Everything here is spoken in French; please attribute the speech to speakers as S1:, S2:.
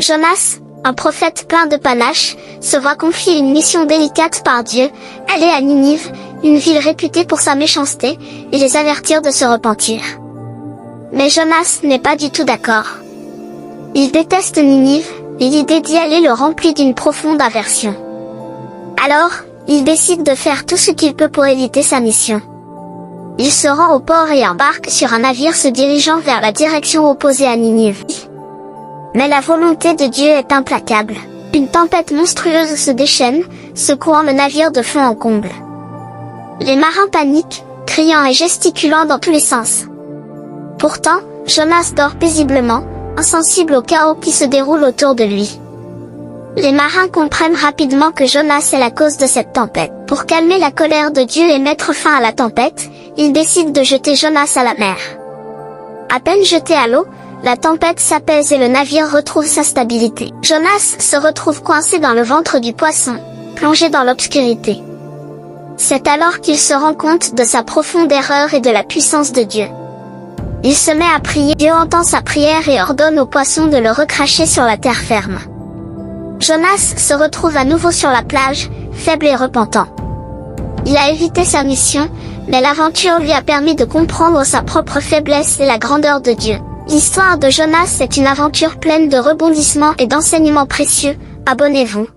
S1: Jonas, un prophète plein de panache, se voit confier une mission délicate par Dieu, aller à Ninive, une ville réputée pour sa méchanceté, et les avertir de se repentir. Mais Jonas n'est pas du tout d'accord. Il déteste Ninive, et l'idée d'y aller le remplit d'une profonde aversion. Alors, il décide de faire tout ce qu'il peut pour éviter sa mission. Il se rend au port et embarque sur un navire se dirigeant vers la direction opposée à Ninive. Mais la volonté de Dieu est implacable. Une tempête monstrueuse se déchaîne, secouant le navire de fond en comble. Les marins paniquent, criant et gesticulant dans tous les sens. Pourtant, Jonas dort paisiblement, insensible au chaos qui se déroule autour de lui. Les marins comprennent rapidement que Jonas est la cause de cette tempête. Pour calmer la colère de Dieu et mettre fin à la tempête, ils décident de jeter Jonas à la mer. À peine jeté à l'eau, la tempête s'apaise et le navire retrouve sa stabilité. Jonas se retrouve coincé dans le ventre du poisson, plongé dans l'obscurité. C'est alors qu'il se rend compte de sa profonde erreur et de la puissance de Dieu. Il se met à prier. Dieu entend sa prière et ordonne au poisson de le recracher sur la terre ferme. Jonas se retrouve à nouveau sur la plage, faible et repentant. Il a évité sa mission, mais l'aventure lui a permis de comprendre sa propre faiblesse et la grandeur de Dieu. L'histoire de Jonas est une aventure pleine de rebondissements et d'enseignements précieux. Abonnez-vous.